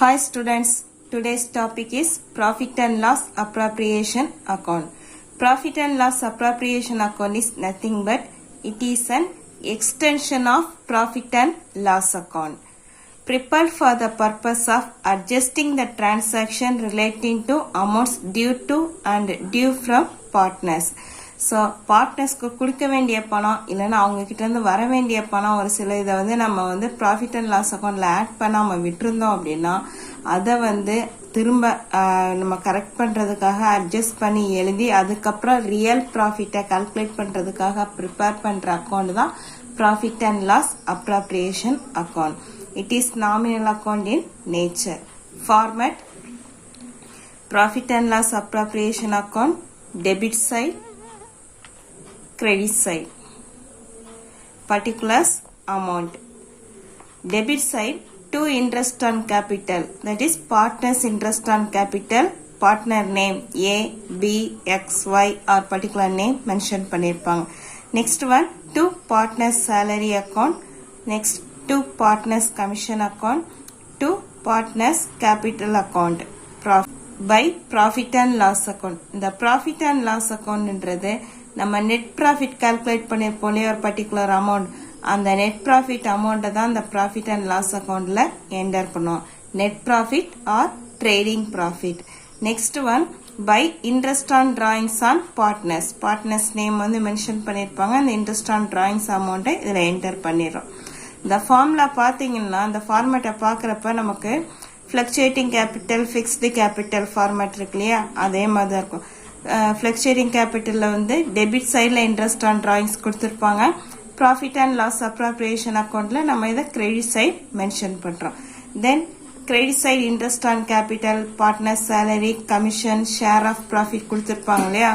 Hi students, today's topic is Profit and Loss Appropriation Account. Profit and Loss Appropriation Account is nothing but it is an extension of Profit and Loss Account. Prepared for the purpose of adjusting the transaction relating to amounts due to and due from partners. So பார்ட்னர்ஸ்க்கு கொடுக்க வேண்டிய பணம் இல்லைன்னா அவங்கக்கிட்டேருந்து வர வேண்டிய பணம் ஒரு சில இதை நம்ம ப்ராஃபிட் அண்ட் லாஸ் அக்கௌண்ட்டில் ஆட் பண்ணாமல் விட்டுருந்தோம் அப்படின்னா அதை திரும்ப நம்ம கரெக்ட் பண்ணுறதுக்காக அட்ஜஸ்ட் பண்ணி எழுதி அதுக்கப்புறம் ரியல் ப்ராஃபிட்டை கால்குலேட் பண்ணுறதுக்காக ப்ரிப்பேர் பண்ணுற அக்கௌண்ட் தான் profit and loss appropriation account. It is nominal account in nature. Format: profit and loss appropriation account, debit side, credit side. Particulars: amount. Debit side to interest on capital, that is partners interest on capital, partner name A, B, X, Y or particular name mention பண்ணிருப்பாங்க. Next one to partners salary account, next to partners commission account, to partners capital account. By profit and loss account. இந்த profit and loss account ன்றது நம்ம net profit calculate பண்ணிருப்போம் ஒரு particular amount, அந்த net profit அமௌண்ட்டை தான் இந்த profit and loss அக்கௌண்ட்ல என்டர் பண்ணுவோம். Net profit or trading profit. Next one by interest on drawings on partners. Partners name mention பண்ணிருப்பாங்க. அந்த இன்ட்ரெஸ்ட் ஆன் டிராயிங்ஸ் அமௌண்ட்டை இதில் என்டர் பண்ணிடுறோம். இந்த ஃபார்முலா பார்த்தீங்கன்னா இந்த ஃபார்மேட்டை பார்க்குறப்ப நமக்கு fluctuating capital, fixed capital format இருக்கு இல்லையா, அதே மாதிரி தான் இருக்கும். ஃபிளக்சுவேட்டிங் கேபிட்டல்ல டெபிட் சைடில் இன்ட்ரெஸ்ட் ஆன் டிராயிங்ஸ் கொடுத்துருப்பாங்க. ப்ராஃபிட் அண்ட் லாஸ் அப்ராப்ரியேஷன் அக்கௌண்ட்ல நம்ம இதை கிரெடிட் சைட் மென்ஷன் பண்றோம். Then credit side interest on capital, partner salary, commission, share of profit கொடுத்துருப்பாங்க இல்லையா,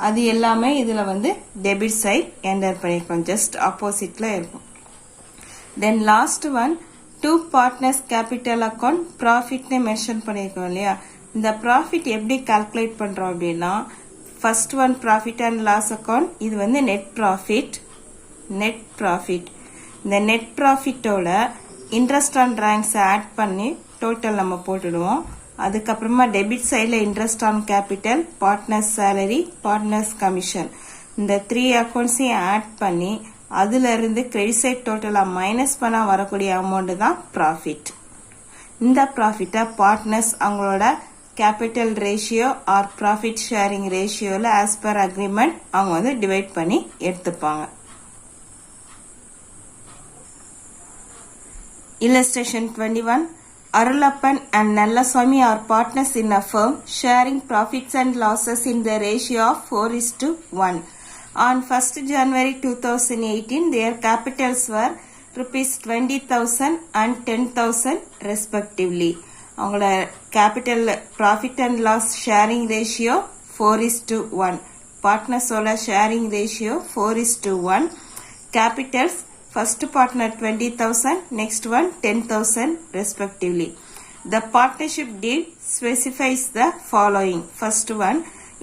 அது எல்லாமே இதுல டெபிட் சைட் என்டர் பண்ணிருக்கோம். ஜஸ்ட் ஆப்போசிட்ல இருக்கும். Then last one two partners capital account, ப்ராஃபிட்னு மென்ஷன் பண்ணிருக்கோம் இல்லையா. இந்த ப்ராஃபிட் எப்படி கால்குலேட் பண்றோம் அப்படின்னா, first one profit and loss account, இது நெட் ப்ராஃபிட். இந்த நெட் ப்ராஃபிட்டோட இன்ட்ரெஸ்ட் ஆன் டிராயிங்ஸ் ஆட் பண்ணி டோட்டல் நம்ம போட்டுடுவோம். அதுக்கப்புறமா டெபிட் சைடில் interest on capital, partners salary, partners commission, இந்த 3 அக்கௌண்ட்ஸையும் ஆட் பண்ணி அதுல இருந்து கிரெடிட் சைட் டோட்டலா மைனஸ் பண்ணா வரக்கூடிய அமௌண்ட் தான் ப்ராஃபிட். இந்த ப்ராஃபிட்டை பார்ட்னர்ஸ் அவங்களோட capital ratio or profit sharing ரேஷியோல ஆஸ் பர் அக்ரிமெண்ட் அவங்க டிவைட் பண்ணி எடுத்துப்பாங்க. Illustration 21. Arulappan and Nallaswamy are partners in a firm sharing profits and losses in the ratio of 4:1. On 1st January 2018, their capitals were rupees 20,000 and 10,000 respectively. அவங்களோட capital profit and loss sharing ratio 4:1. பார்ட்னர்ஸோட sharing ratio 4:1. Capitals first partner 20,000, next one 10,000 respectively. The partnership deed specifies the following. First one,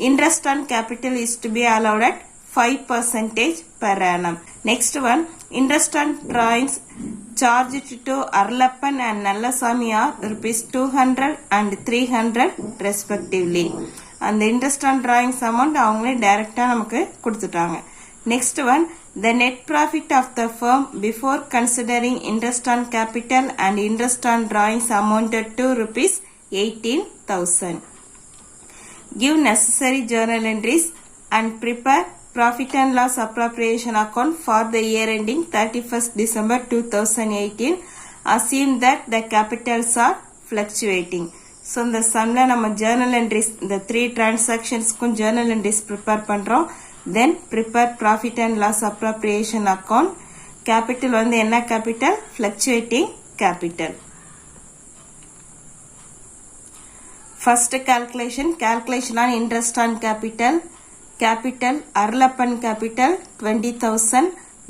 interest on capital is to be allowed at 5% per annum. Next one, interest on drawings charged to Arulappan and Nallaswamy are rupees 200 and 300 respectively. And the interest on drawings amount அவங்களே டைரக்டா நமக்கு கொடுத்துட்டாங்க. Next one, the net profit of the firm before considering interest on capital and interest on drawings amounted to rupees 18,000. Give necessary journal entries and prepare Profit and Loss Appropriation Account for the year ending 31st December 2018. Assume that the capitals are fluctuating. So, இந்த sumல நம்ம journal entries, இந்த 3 transactionsக்கும் journal entries prepare பண்றோம். Then, prepare Profit and Loss Appropriation Account. Capital என்ன capital? Fluctuating capital. First calculation on interest on capital. Capital, Arulappan capital 20,000,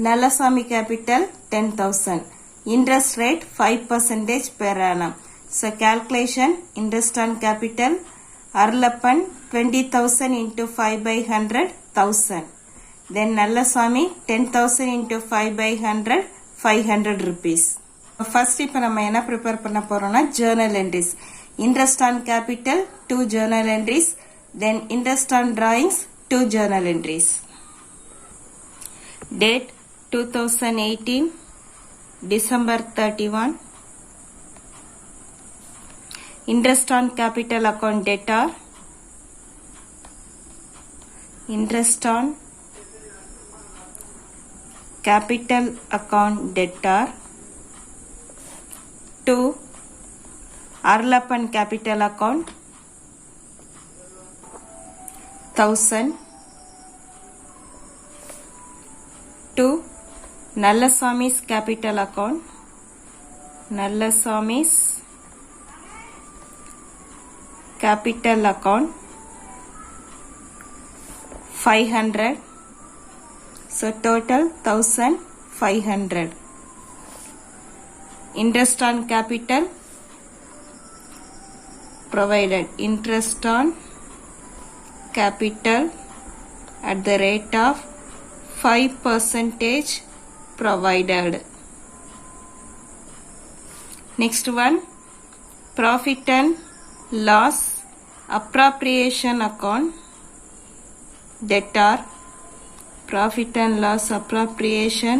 Nallaswamy capital 10,000. Interest rate 5% per annum. So calculation, interest on capital, Arulappan 20,000 into 5 by 100, 1,000. Then Nallaswamy 10,000 into 5 by 100, 500 rupees. First இப்போ நம்ம என்ன prepare பண்ண போறோம்னா journal entries. Interest on capital 2 journal entries, then interest on drawings 2 journal entries. Date 2018 December 31. Interest on capital account debtor, interest on capital account debtor to Arlappan capital account 1000 to Nallaswami's capital account, Nallaswami's capital account 500. So total 1500. Interest on capital provided, interest on capital at the rate of 5% provided. Next one, profit and loss appropriation account debtor, profit and loss appropriation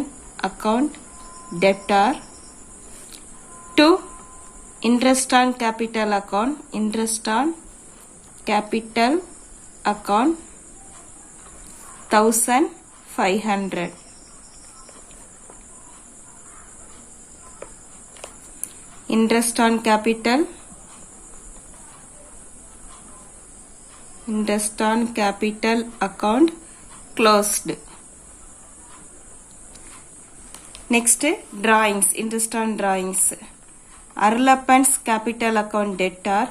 account debtor to interest on capital account, interest on capital account 1500. Interest on capital, interest on capital account closed. Next, drawings, interest on drawings. Arulappan's capital account debtor,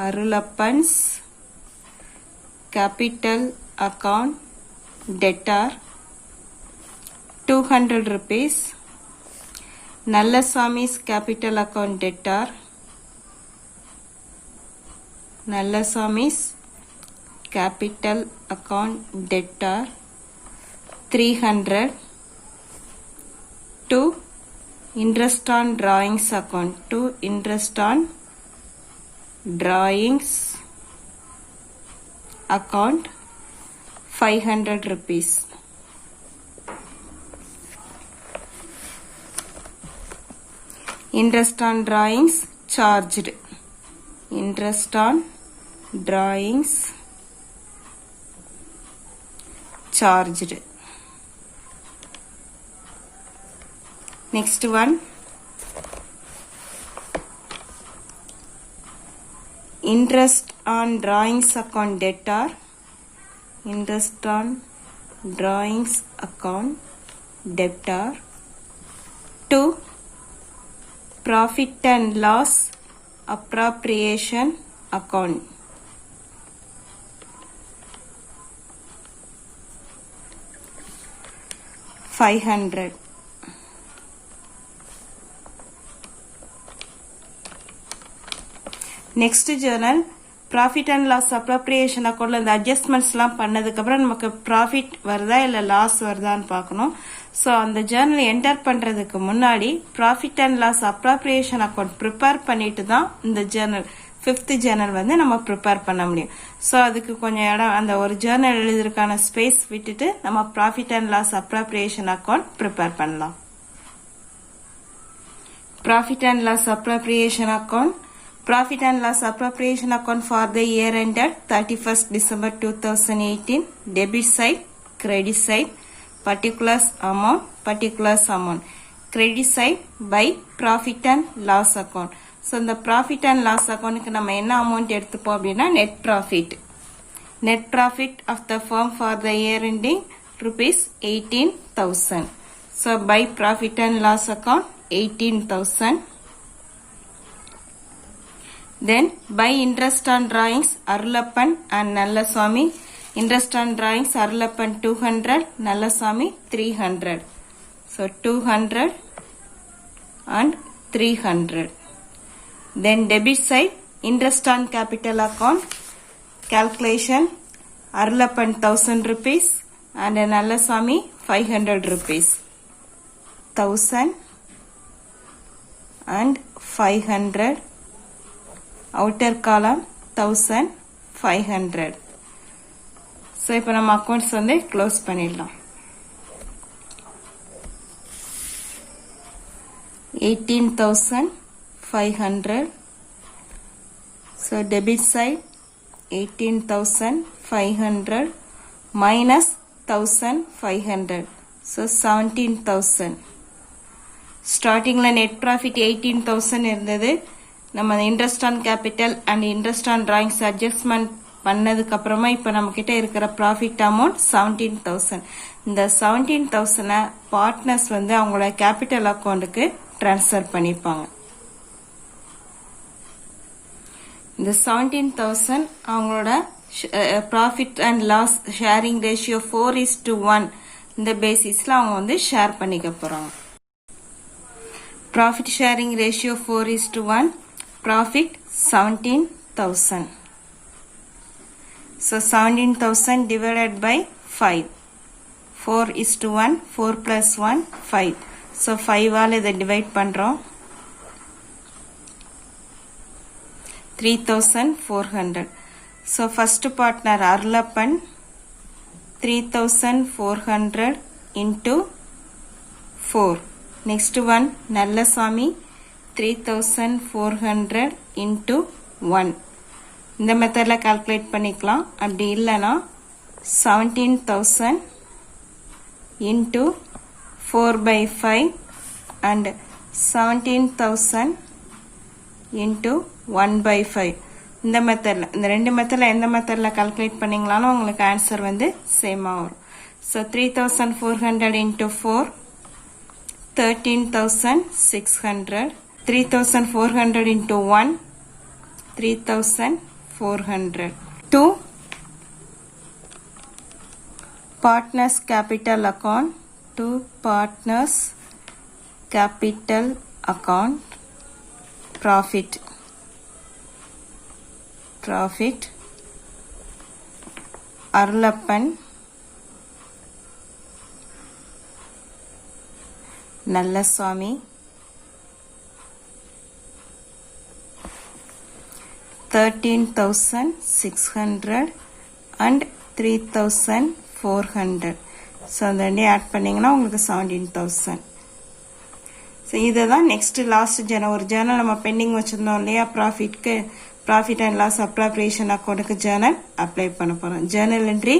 Arulappan's capital account debtor 200 rupees. Nallaswami's capital account debtor, Nallaswami's capital account debtor 300 to interest on drawings account, to interest on drawings account 500 rupees. Interest on drawings charged, interest on drawings charged. Next one, interest on drawings account debtor, interest on drawings account debtor to profit and loss appropriation account. $500. Next journal, profit and loss appropriation account இந்த adjustmentsலாம் பண்ணதுக்கு அப்புறம் நமக்கு profit வருதா இல்ல loss வருதான்னு பார்க்கணும். So அந்த journal enter பண்றதுக்கு முன்னாடி profit and loss appropriation account prepare பண்ணிட்டு தான் இந்த journal 5th journal வந்து நம்ம prepare பண்ண முடியும். So அதுக்கு கொஞ்சம் இடம், அந்த ஒரு journal எழுதுறதுக்கான space விட்டுட்டு நம்ம profit and loss appropriation account prepare பண்ணலாம். Profit and loss appropriation account, profit and loss appropriation account for the year ended 31st December 2018, debit side, credit side, particulars amount, credit side by profit and loss account. So இந்த profit and loss account நம்ம என்ன amount எடுத்துப்போம் அப்படின்னா net profit. Net profit of the firm for the year ending rupees 18,000. So by profit and loss account 18,000. Then by interest on drawings Arulappan and Nallaswami, interest on drawings Arulappan 200, Nallaswami 300. So 200 and 300. Then debit side, interest on capital account calculation, Arulappan 1000 rupees and Nallaswami 500 rupees. 1000 and 500. Outer column 1500. So இப்போ நம்ம accounts வந்து close பண்ணிடலாம். 18,500. So debit side 18,500 minus 1,500. So 17,000. Starting net profit 18,000 இருந்தது. நம்ம interest on capital and interest on drawings adjustment பண்ணதுக்கு அப்புறமா இப்போ நம்ம கிட்ட இருக்கிற ப்ராஃபிட் அமௌண்ட் 17,000. இந்த 17,000 பார்ட்னர்ஸ் வந்து அவங்களோட கேபிட்டல் அக்கௌண்ட்டுக்கு ட்ரான்ஸ்ஃபர் பண்ணிப்பாங்க. இந்த 17,000 அவங்களோட profit and loss sharing ratio 4:1 இந்த பேசிஸ்ல அவங்க வந்து ஷேர் பண்ணிக்க போறாங்க. Profit sharing ratio 4:1, profit 17,000. So 17,000 divided by 5. 4:1, 4 plus 1, 5. So 5 all இதை டிவைட் பண்றோம். 3,400. So first partner Arlappan 3,400 into 4. Next one Nallaswamy 3,400 into 1. இந்த மெத்தட்ல கால்குலேட் பண்ணிக்கலாம். அப்படி இல்லைன்னா 17,000 into 4/5 and 17,000 into 1/5. இந்த மெத்தட்ல இந்த ரெண்டு மெத்தட்ல எந்த மெத்தட்ல கால்குலேட் பண்ணீங்களாலும் உங்களுக்கு ஆன்சர் வந்து சேமா வரும். So 3,400 into 4 13,600. 3,400 into 1 3,400. 2 partners capital account. 2 partners capital account. Profit Arlappan Nallaswamy 13,600 and 3,400. So அந்த ரெண்டே ஆட் பண்ணீங்கன்னா உங்களுக்கு 17,000. ஸோ இதை தான் நெக்ஸ்ட் லாஸ்ட் ஒரு ஜேர்னல் நம்ம பெண்டிங் வச்சிருந்தோம் இல்லையா ப்ராஃபிட்க்கு, ப்ராஃபிட் அண்ட் லாஸ் அப்ராப்ரியேஷன் அக்கௌண்ட்டுக்கு ஜேர்னல் அப்ளை பண்ண போகிறோம். Journal entry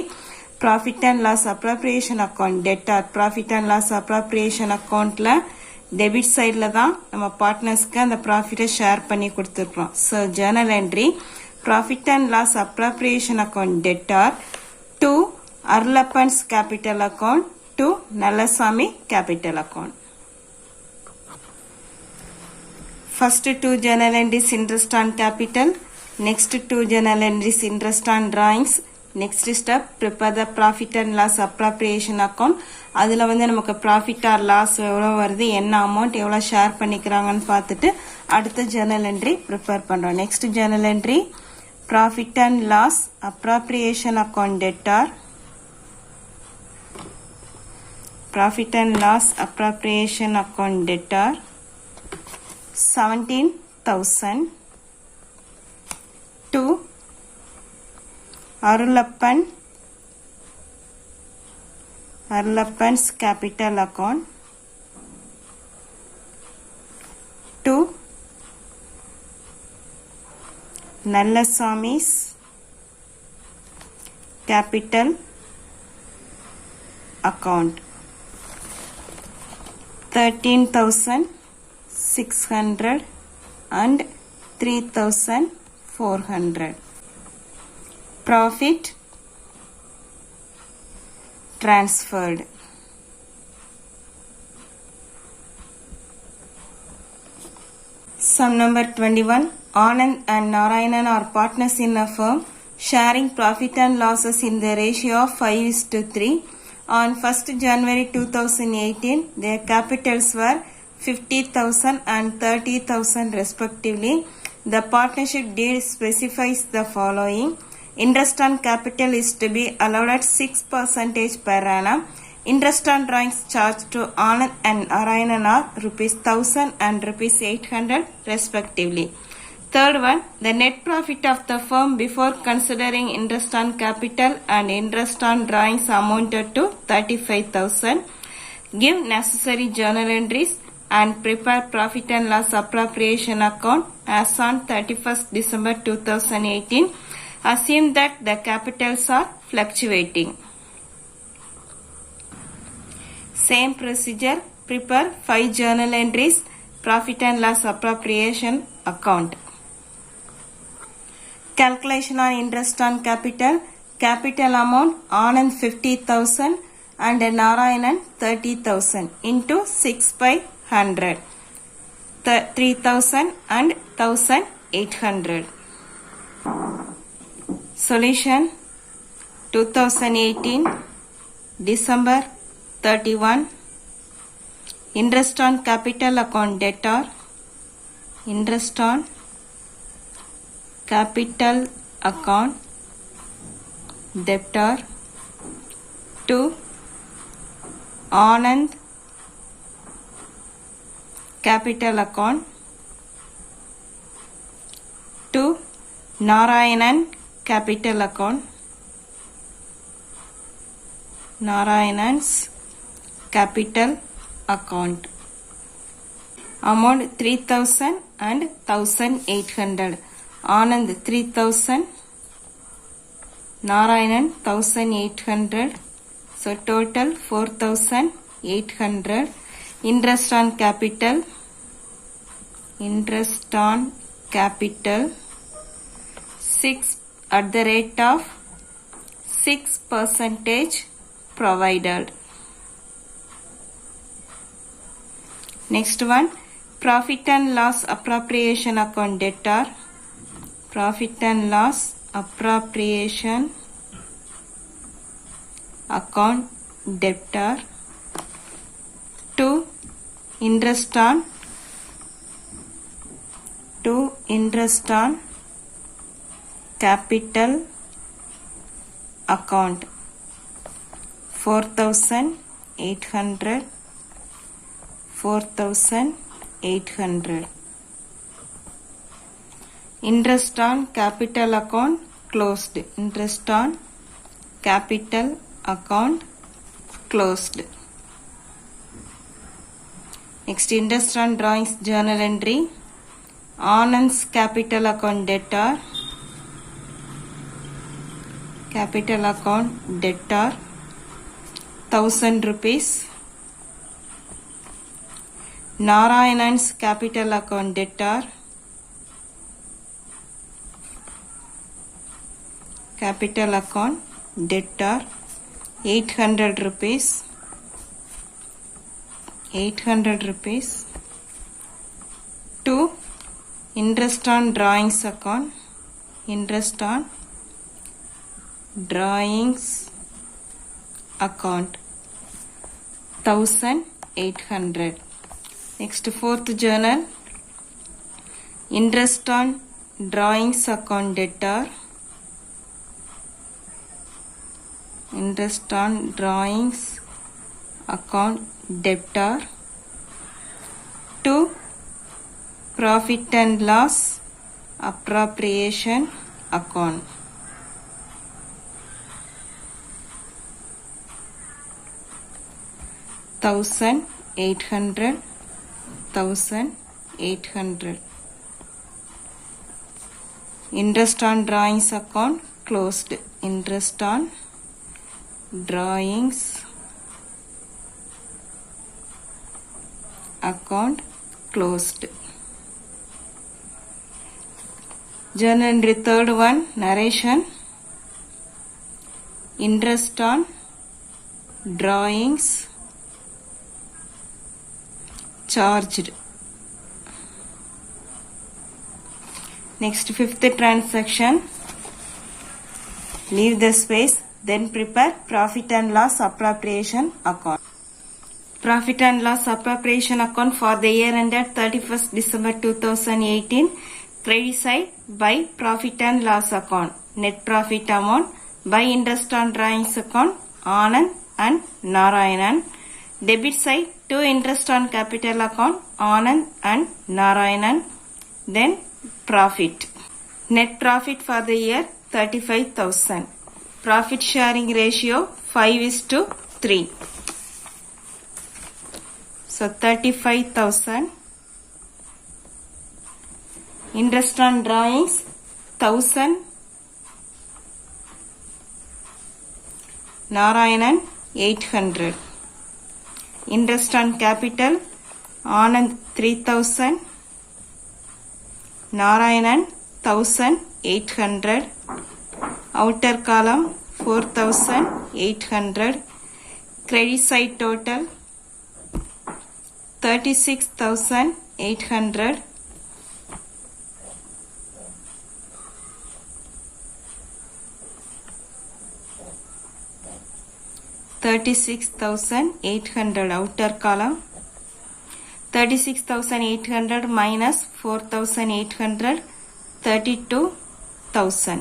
profit and loss appropriation account debtor. Profit and loss appropriation அக்கௌண்ட்டில் டெபிட் சைடில் தான் நம்ம பார்ட்னர்ஸ்க்கு அந்த ப்ராஃபிட்டை ஷேர் பண்ணி கொடுத்துருக்கோம். So journal entry profit and loss appropriation account debtor to Arlappan's capital account to Nallaswamy capital account. First two journal entries interest on capital, next two journal entries interest on drawings. Next step prepare the profit and loss appropriation account. அதுல வந்து நமக்கு profit or loss எவ்வளவு வருது, என்ன amount எவ்வளவு share பண்ணிக்கிறாங்கன்னு பார்த்துட்டு அடுத்த journal entry prepare பண்றோம். Next journal entry profit and loss appropriation account debtor. Profit and loss appropriation account debtor 17,000 to Arlappan's capital account to Nallaswamy's capital account 13,600 and 3,400. Profit transferred. Sum number 21. Anand and Narayanan are partners in a firm sharing profit and losses in the ratio of 5:3. On 1st January 2018, their capitals were 50,000 and 30,000 respectively. The partnership deed specifies the following. Interest on capital is to be allowed at 6% per annum. Interest on drawings charged to Anand and Narayanan are rupees 1000 and rupees 800 respectively. Third one, the net profit of the firm before considering interest on capital and interest on drawings amounted to 35,000. Give necessary journal entries and prepare profit and loss appropriation account as on 31st December 2018. Assume that the capitals are fluctuating. Same procedure, prepare 5 journal entries, profit and loss appropriation account. Calculation on interest on capital. Capital amount Anand 50,000 and Narayanan 30,000 into 6 by 100. 3,000 and 1,800. Solution 2018 December 31. Interest on capital account debtor. Interest on capital account debtor to Anand capital account to Narayanan capital account. Narayanan's capital account. Amount 3,000 and 1,800. Anand 3,000, Narayanan 1,800. So total 4,800. Interest on capital. Interest on capital 6 at the rate of 6% provided. Next one, profit and loss appropriation account debtor. Profit and loss appropriation account debtor to interest on capital account 4,800. 4,800. Interest on capital account closed. Interest on capital account closed. Next, interest on drawings journal entry. Anand's capital account debtor. Capital account debtor 1,000 rupees. Narayanan's capital account debtor. Capital account debtor 800 rupees. 800 rupees to interest on drawings account. Interest on drawings account 1,800. Next, fourth journal. Interest on drawings account debtor. Interest on drawings account debtor to profit and loss appropriation account. $1,800. Interest on drawings account closed. Interest on drawings account closed. Journal entry third one, narration. Interest on drawings charged. Next, fifth transaction. Leave the space, then prepare profit and loss appropriation account. Profit and loss appropriation account for the year ended 31st December 2018. Credit side by profit and loss account. Net profit amount by interest on drawings account Anand and Narayanan. Debit side 2 interest on capital account Anand and Narayanan. Then profit. Net profit for the year 35,000. Profit sharing ratio 5:3. So 35,000. Interest on drawings 1,000. Narayanan 800. Interest on capital Anand 3,000. Narayanan 1,800. Outer column 4,800. Credit side total 36,800. Outer column 36,800 minus 4,800 32,000.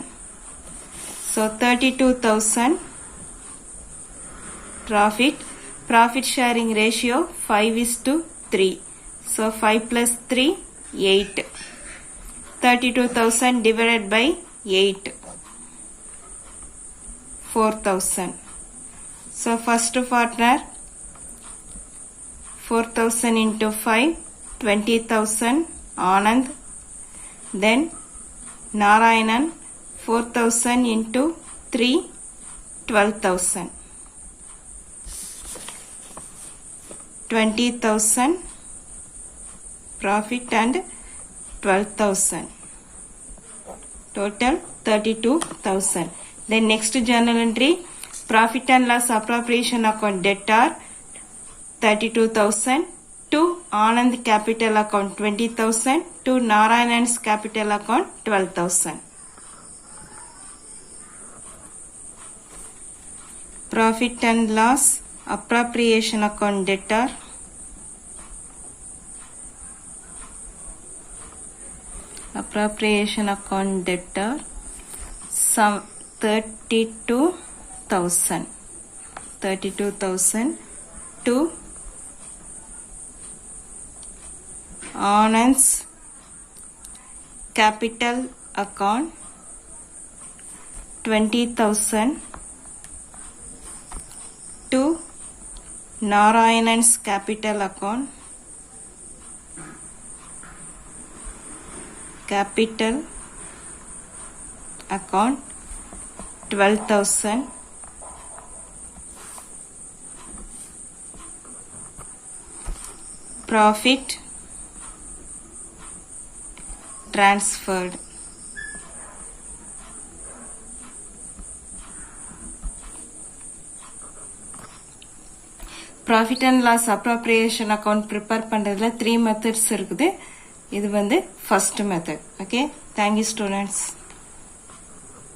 So 32,000 profit. Profit sharing ratio 5:3. So 5 plus 3 8. 32,000 divided by 8 4,000. So first partner 4,000 into 5 20,000 Anand. Then Narayanan 4,000 into 3 12,000. 20,000 profit and 12,000. Total 32,000. Then next journal entry, profit and loss appropriation account debtor 32,000 to Anand capital account 20,000 to Narayanan's capital account 12,000. Profit and loss appropriation account debtor some 32,000 to Anand's capital account 20,000 to Narayanan's capital account 12,000. Profit transferred. Profit and loss appropriation account prepare பண்றதுல 3 methods இருக்குது. இது வந்து first method. Okay, thank you students.